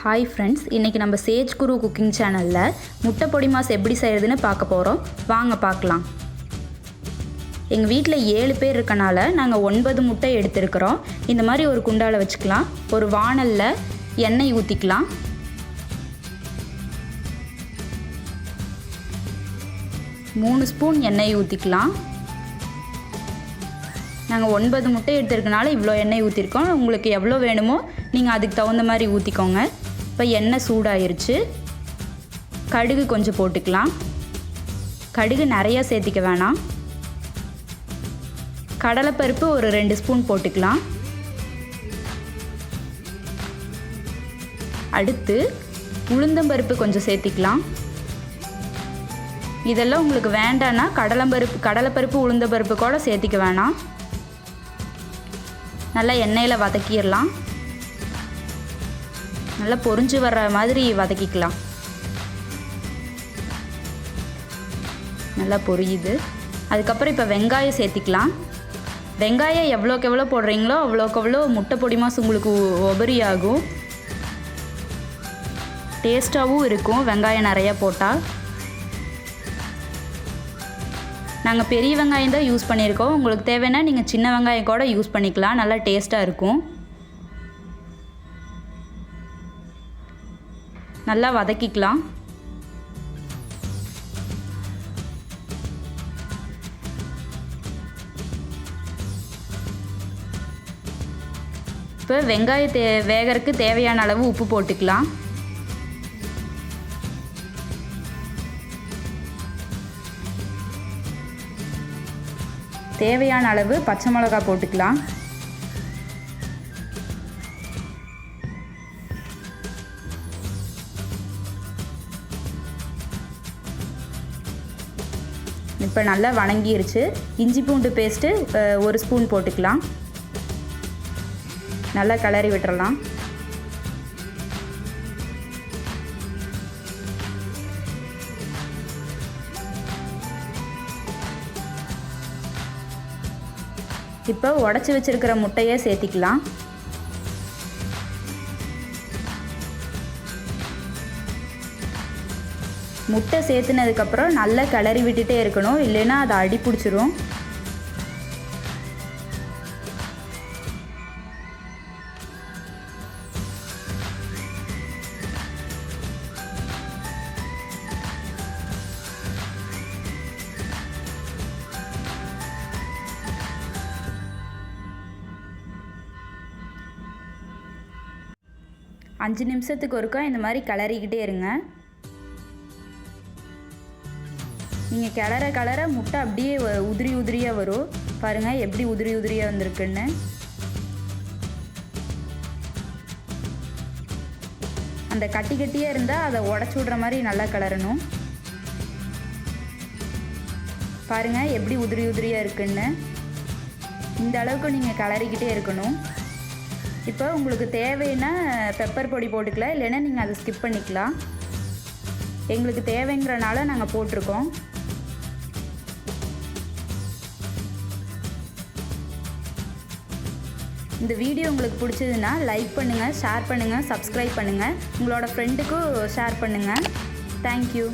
Hi friends, இன்றைக்கி நம்ம Sage குரு cooking சேனலில் முட்டை பொடி மாஸ் எப்படி செய்கிறதுன்னு பார்க்க போகிறோம். வாங்க பார்க்கலாம். எங்கள் வீட்டில் 7 பேர் இருக்கனால நாங்கள் 9 முட்டை எடுத்துருக்கிறோம். இந்த மாதிரி ஒரு குண்டாவில் வச்சுக்கலாம். ஒரு வாணலில் எண்ணெய் ஊற்றிக்கலாம். மூணு ஸ்பூன் எண்ணெய் ஊற்றிக்கலாம். நாங்கள் 9 முட்டை எடுத்துருக்கனால இவ்வளோ எண்ணெய் ஊற்றிருக்கோம். உங்களுக்கு எவ்வளோ வேணுமோ நீங்கள் அதுக்கு தகுந்த மாதிரி ஊற்றிக்கோங்க. இப்போ எண்ணெய் சூடாயிருச்சு. கடுகு கொஞ்சம் போட்டுக்கலாம். கடுகு நிறையா சேர்த்திக்க வேணாம். கடலைப்பருப்பு ஒரு 2 ஸ்பூன் போட்டுக்கலாம். அடுத்து உளுந்தம்பருப்பு கொஞ்சம் சேர்த்திக்கலாம். இதெல்லாம் உங்களுக்கு வேண்டான்னா கடலைப்பருப்பு உளுந்தம்பருப்பு கூட சேர்த்திக்க வேணாம். நல்லா எண்ணெயில் வதக்கிடலாம். நல்லா பொரிஞ்சு வர்ற மாதிரி வதக்கிக்கலாம். நல்லா பொரியுது. அதுக்கப்புறம் இப்போ வெங்காயம் சேர்த்திக்கலாம். வெங்காயம் எவ்வளோக்கு எவ்வளோ போடுறீங்களோ அவ்வளோக்கு எவ்வளோ முட்டை பொடி மாஸ் உங்களுக்கு உபரி ஆகும். டேஸ்ட்டாகவும் இருக்கும் வெங்காயம் நிறையா போட்டால். நாங்கள் பெரிய வெங்காயம் தான் யூஸ் பண்ணியிருக்கோம். உங்களுக்கு தேவைன்னா நீங்கள் சின்ன வெங்காயம் கூட யூஸ் பண்ணிக்கலாம். நல்லா டேஸ்ட்டாக இருக்கும். நல்லா வதக்கிக்கலாம். இப்போ வெங்காயத்தை வேகறதுக்கு தேவையான அளவு உப்பு போட்டுக்கலாம். தேவையான அளவு பச்சை மிளகாய் போட்டுக்கலாம். இப்போ நல்லா வணங்கிருச்சு. இஞ்சி பூண்டு பேஸ்ட்டு 1 ஸ்பூன் போட்டுக்கலாம். நல்லா கிளறி விட்டுறலாம். இப்போ உடச்சி வச்சிருக்கிற முட்டையை சேர்த்திக்கலாம். முட்டை சேர்த்துனதுக்கப்புறம் நல்லா கிளறி விட்டுட்டே இருக்கணும், இல்லைன்னா அதை அடி பிடிச்சிரும். அஞ்சு நிமிஷத்துக்கு ஒருக்கா இந்த மாதிரி கிளறிக்கிட்டே இருங்க. நீங்கள் கிளற முட்டை அப்படியே உதிரியாக வரும். பாருங்கள் எப்படி உதிரியாக வந்திருக்குன்னு. அந்த கட்டியாக இருந்தால் அதை உடச்சி விட்ற மாதிரி நல்லா கிளறணும். பாருங்கள் எப்படி உதிரியாக இருக்குன்னு. இந்த அளவுக்கு நீங்கள் கிளறிக்கிட்டே இருக்கணும். இப்போ உங்களுக்கு தேவைன்னா பெப்பர் பொடி போட்டுக்கலாம், இல்லைன்னா நீங்கள் அதை ஸ்கிப் பண்ணிக்கலாம். எங்களுக்கு தேவைங்கிறனால நாங்கள் போட்டிருக்கோம். இந்த வீடியோ உங்களுக்கு பிடிச்சதுன்னா லைக் பண்ணுங்கள், ஷேர் பண்ணுங்கள், சப்ஸ்கிரைப் பண்ணுங்கள். உங்களோட ஃப்ரெண்டுக்கும் ஷேர் பண்ணுங்கள். தேங்க்யூ.